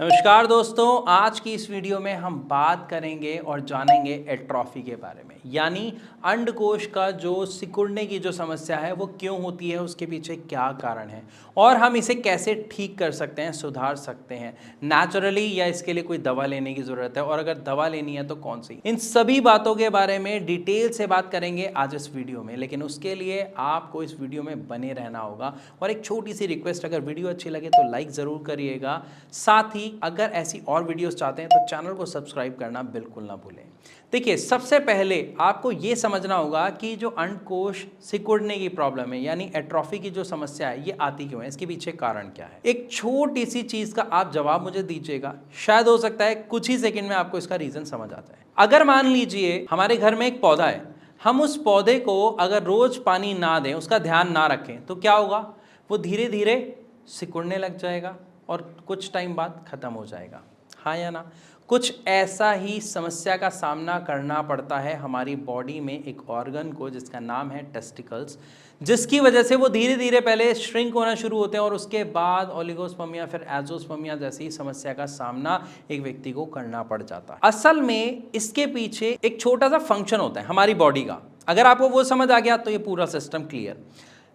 नमस्कार दोस्तों, आज की इस वीडियो में हम बात करेंगे और जानेंगे एट्रॉफी के बारे में। यानी अंडकोश का जो सिकुड़ने की जो समस्या है वो क्यों होती है, उसके पीछे क्या कारण है और हम इसे कैसे ठीक कर सकते हैं, सुधार सकते हैं नेचुरली या इसके लिए कोई दवा लेने की ज़रूरत है, और अगर दवा लेनी है तो कौन सी। इन सभी बातों के बारे में डिटेल से बात करेंगे आज इस वीडियो में। लेकिन उसके लिए आपको इस वीडियो में बने रहना होगा और एक छोटी सी रिक्वेस्ट, अगर वीडियो अच्छी लगे तो लाइक ज़रूर करिएगा। साथ ही अगर ऐसी और वीडियोस चाहते हैं तो चैनल को सब्सक्राइब करना बिल्कुल ना भूलें। देखिए, सबसे पहले आपको ये समझना होगा कि जो अंडकोश सिकुड़ने की प्रॉब्लम है यानी एट्रॉफी की जो समस्या है ये आती क्यों है, इसके पीछे कारण क्या है। एक छोटी सी चीज का आप जवाब मुझे दीजिएगा, शायद हो सकता है कुछ ही सेकंड में आपको इसका रीजन समझ आ जाए। अगर मान लीजिए हमारे घर में एक पौधा है, हम उस पौधे को अगर रोज पानी ना दें, उसका ध्यान ना रखें, तो क्या होगा, वो धीरे धीरे सिकुड़ने लग जाएगा और कुछ टाइम बाद ख़त्म हो जाएगा। हाँ या ना। कुछ ऐसा ही समस्या का सामना करना पड़ता है हमारी बॉडी में एक ऑर्गन को जिसका नाम है टेस्टिकल्स, जिसकी वजह से वो धीरे धीरे पहले श्रिंक होना शुरू होते हैं और उसके बाद ओलिगोस्पर्मिया फिर एजोस्पर्मिया जैसी समस्या का सामना एक व्यक्ति को करना पड़ जाता है। असल में इसके पीछे एक छोटा सा फंक्शन होता है हमारी बॉडी का। अगर आपको वो समझ आ गया तो ये पूरा सिस्टम क्लियर।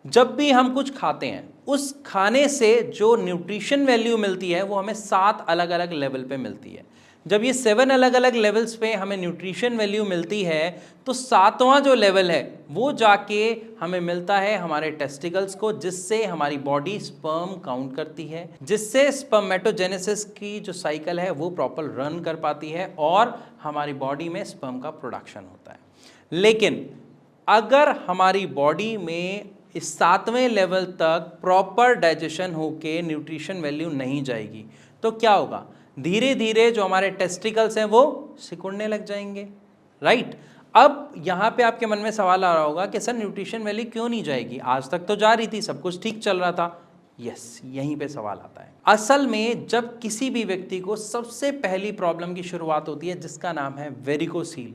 जब भी हम कुछ खाते हैं, उस खाने से जो न्यूट्रिशन वैल्यू मिलती है वो हमें 7 अलग अलग लेवल पे मिलती है। जब ये 7 अलग अलग लेवल्स पे हमें न्यूट्रिशन वैल्यू मिलती है तो 7वां जो लेवल है वो जाके हमें मिलता है हमारे टेस्टिकल्स को, जिससे हमारी बॉडी स्पर्म काउंट करती है, जिससे स्पर्मेटोजेनेसिस की जो साइकिल है वो प्रॉपर रन कर पाती है और हमारी बॉडी में स्पर्म का प्रोडक्शन होता है। लेकिन अगर हमारी बॉडी में इस 7वें लेवल तक प्रॉपर डाइजेशन होके न्यूट्रिशन वैल्यू नहीं जाएगी तो क्या होगा, धीरे धीरे जो हमारे टेस्टिकल्स हैं वो सिकुड़ने लग जाएंगे। राइट। अब यहाँ पे आपके मन में सवाल आ रहा होगा कि सर न्यूट्रिशन वैल्यू क्यों नहीं जाएगी, आज तक तो जा रही थी, सब कुछ ठीक चल रहा था। यस, यहीं पे सवाल आता है। असल में जब किसी भी व्यक्ति को सबसे पहली प्रॉब्लम की शुरुआत होती है जिसका नाम है वेरिकोसील,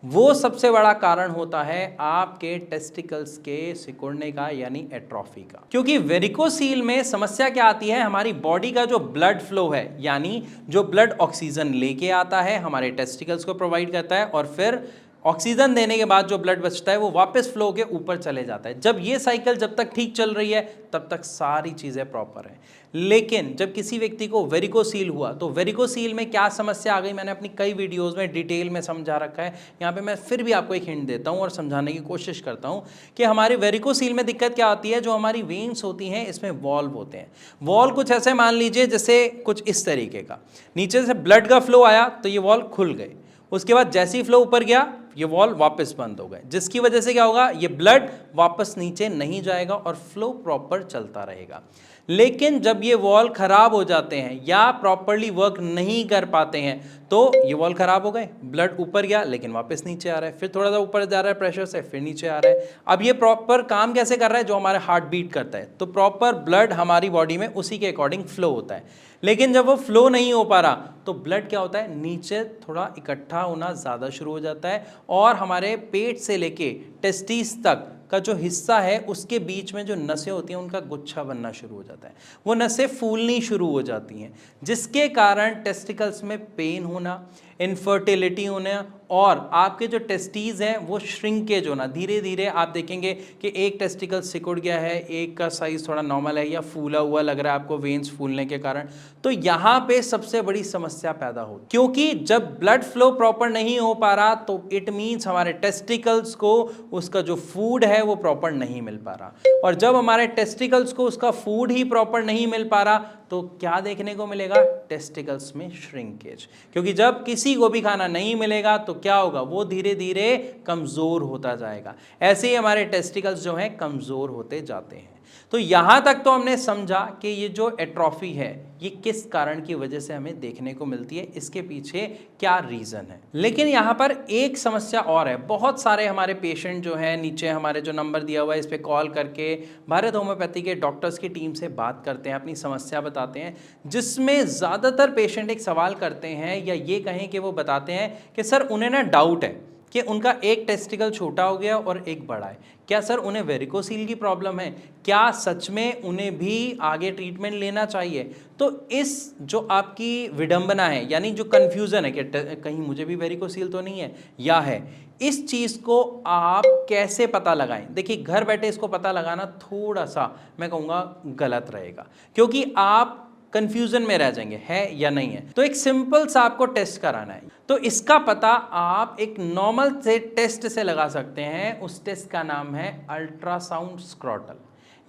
वो सबसे बड़ा कारण होता है आपके टेस्टिकल्स के सिकुड़ने का यानी एट्रॉफी का। क्योंकि वेरिकोसील में समस्या क्या आती है, हमारी बॉडी का जो ब्लड फ्लो है यानी जो ब्लड ऑक्सीजन लेके आता है हमारे टेस्टिकल्स को प्रोवाइड करता है और फिर ऑक्सीजन देने के बाद जो ब्लड बचता है वो वापस फ्लो के ऊपर चले जाता है। जब ये साइकिल जब तक ठीक चल रही है तब तक सारी चीज़ें प्रॉपर हैं। लेकिन जब किसी व्यक्ति को वेरिकोसील हुआ तो वेरिकोसील में क्या समस्या आ गई, मैंने अपनी कई वीडियोस में डिटेल में समझा रखा है। यहाँ पे मैं फिर भी आपको एक हिंट देता हूँ और समझाने की कोशिश करता हूँ कि हमारे वेरिकोसील में दिक्कत क्या आती है। जो हमारी वेन्स होती हैं इसमें वॉल्व होते हैं। वॉल्व कुछ ऐसे मान लीजिए जैसे कुछ इस तरीके का, नीचे से ब्लड का फ्लो आया तो ये वॉल्व खुल गए, उसके बाद जैसे ही फ्लो ऊपर गया ये वॉल वापस बंद हो गए, जिसकी वजह से क्या होगा, ये ब्लड वापस नीचे नहीं जाएगा और फ्लो प्रॉपर चलता रहेगा। लेकिन जब ये वॉल खराब हो जाते हैं या प्रॉपरली वर्क नहीं कर पाते हैं तो ये वॉल खराब हो गए, ब्लड ऊपर गया लेकिन वापस नीचे आ रहा है, फिर थोड़ा सा ऊपर जा रहा है प्रेशर से, फिर नीचे आ रहा है। अब ये प्रॉपर काम कैसे कर रहा है, जो हमारे हार्ट बीट करता है तो प्रॉपर ब्लड हमारी बॉडी में उसी के अकॉर्डिंग फ्लो होता है। लेकिन जब वो फ्लो नहीं हो पा रहा तो ब्लड क्या होता है, नीचे थोड़ा इकट्ठा होना ज़्यादा शुरू हो जाता है और हमारे पेट से लेके टेस्टिस तक का जो हिस्सा है उसके बीच में जो नसें होती हैं उनका गुच्छा बनना शुरू हो जाता है, वो नसें फूलनी शुरू हो जाती हैं, जिसके कारण टेस्टिकल्स में पेन होना, इनफर्टिलिटी होना और आपके जो टेस्टीज हैं वो श्रिंकेज होना। धीरे धीरे आप देखेंगे कि एक टेस्टिकल सिकुड़ गया है, एक का साइज थोड़ा नॉर्मल है या फूला हुआ लग रहा है आपको वेन्स फूलने के कारण। तो यहाँ पे सबसे बड़ी समस्या पैदा हो, क्योंकि जब ब्लड फ्लो प्रॉपर नहीं हो पा रहा तो इट मीन्स हमारे टेस्टिकल्स को उसका जो फूड है वो प्रॉपर नहीं मिल पा रहा, और जब हमारे टेस्टिकल्स को उसका फूड ही प्रॉपर नहीं मिल पा रहा तो क्या देखने को मिलेगा, टेस्टिकल्स में श्रिंकेज। क्योंकि जब किसी को भी खाना नहीं मिलेगा तो क्या होगा, वो धीरे धीरे कमज़ोर होता जाएगा। ऐसे ही हमारे टेस्टिकल्स जो हैं कमज़ोर होते जाते हैं। तो यहाँ तक तो हमने समझा कि ये जो एट्रॉफी है ये किस कारण की वजह से हमें देखने को मिलती है, इसके पीछे क्या रीज़न है। लेकिन यहाँ पर एक समस्या और है। बहुत सारे हमारे पेशेंट जो हैं, नीचे हमारे जो नंबर दिया हुआ है इस पर कॉल करके भारत होम्योपैथी के डॉक्टर्स की टीम से बात करते हैं, अपनी समस्या बताते हैं, जिसमें ज़्यादातर पेशेंट एक सवाल करते हैं या ये कहें कि वो बताते हैं कि सर उन्हें ना डाउट है कि उनका एक टेस्टिकल छोटा हो गया और एक बड़ा है, क्या सर उन्हें वेरिकोसील की प्रॉब्लम है? क्या सच में उन्हें भी आगे ट्रीटमेंट लेना चाहिए? तो इस जो आपकी विडंबना है, यानी जो कन्फ्यूज़न है कि कहीं मुझे भी वेरिकोसील तो नहीं है या है, इस चीज़ को आप कैसे पता लगाएं? देखिए, घर बैठे इसको पता लगाना थोड़ा सा मैं कहूँगा गलत रहेगा, क्योंकि आप कंफ्यूजन में रह जाएंगे है या नहीं है। तो एक सिंपल सा आपको टेस्ट कराना है, तो इसका पता आप एक नॉर्मल से टेस्ट से लगा सकते हैं। उस टेस्ट का नाम है अल्ट्रासाउंड स्क्रॉटल,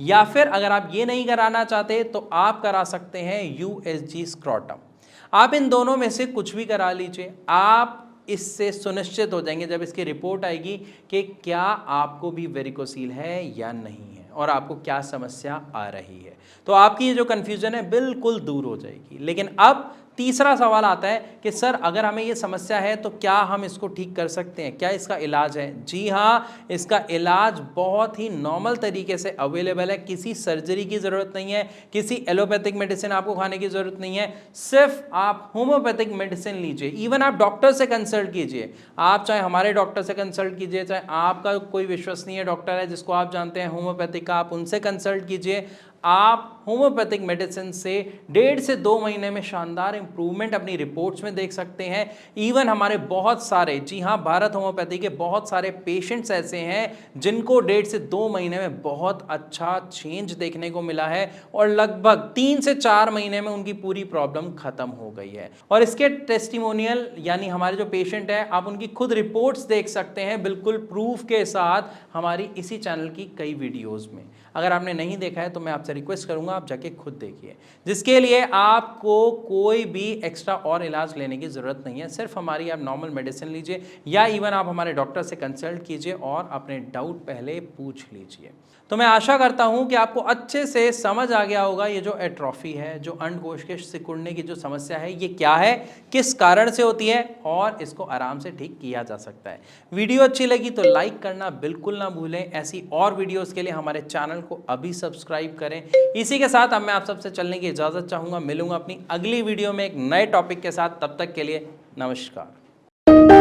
या फिर अगर आप ये नहीं कराना चाहते तो आप करा सकते हैं यूएसजी स्क्रॉटम। आप इन दोनों में से कुछ भी करा लीजिए, आप इससे सुनिश्चित हो जाएंगे जब इसकी रिपोर्ट आएगी कि क्या आपको भी वेरिकोसील है या नहीं है और आपको क्या समस्या आ रही है। तो आपकी ये जो कन्फ्यूजन है बिल्कुल दूर हो जाएगी। लेकिन अब तीसरा सवाल आता है कि सर अगर हमें ये समस्या है तो क्या हम इसको ठीक कर सकते हैं, क्या इसका इलाज है? जी हाँ, इसका इलाज बहुत ही नॉर्मल तरीके से अवेलेबल है। किसी सर्जरी की ज़रूरत नहीं है, किसी एलोपैथिक मेडिसिन आपको खाने की ज़रूरत नहीं है, सिर्फ आप होम्योपैथिक मेडिसिन लीजिए। इवन आप डॉक्टर से कंसल्ट कीजिए, आप चाहे हमारे डॉक्टर से कंसल्ट कीजिए, चाहे आपका कोई विश्वसनीय डॉक्टर है जिसको आप जानते हैं होम्योपैथिक का, आप उनसे कंसल्ट कीजिए। आप होम्योपैथिक मेडिसिन से 1.5 से 2 महीने में शानदार इंप्रूवमेंट अपनी रिपोर्ट्स में देख सकते हैं। इवन हमारे बहुत सारे, जी हाँ, भारत होम्योपैथी के बहुत सारे पेशेंट्स ऐसे हैं जिनको 1.5 से 2 महीने में बहुत अच्छा चेंज देखने को मिला है और लगभग 3 से 4 महीने में उनकी पूरी प्रॉब्लम खत्म हो गई है। और इसके टेस्टिमोनियल यानी हमारे जो पेशेंट है, आप उनकी खुद रिपोर्ट्स देख सकते हैं बिल्कुल प्रूफ के साथ हमारी इसी चैनल की कई वीडियोज़ में। अगर आपने नहीं देखा है तो मैं आपसे रिक्वेस्ट करूंगा आप जाके खुद देखिए, जिसके लिए आपको कोई भी एक्स्ट्रा और इलाज लेने की ज़रूरत नहीं है। सिर्फ हमारी आप नॉर्मल मेडिसिन लीजिए या इवन आप हमारे डॉक्टर से कंसल्ट कीजिए और अपने डाउट पहले पूछ लीजिए। तो मैं आशा करता हूं कि आपको अच्छे से समझ आ गया होगा ये जो एट्रोफी है, जो अंडकोश के सिकुड़ने की जो समस्या है, ये क्या है, किस कारण से होती है और इसको आराम से ठीक किया जा सकता है। वीडियो अच्छी लगी तो लाइक करना बिल्कुल ना भूलें। ऐसी और वीडियोस के लिए हमारे चैनल को अभी सब्सक्राइब करें। इसी के साथ अब मैं आप सबसे चलने की इजाज़त चाहूँगा। मिलूंगा अपनी अगली वीडियो में एक नए टॉपिक के साथ। तब तक के लिए नमस्कार।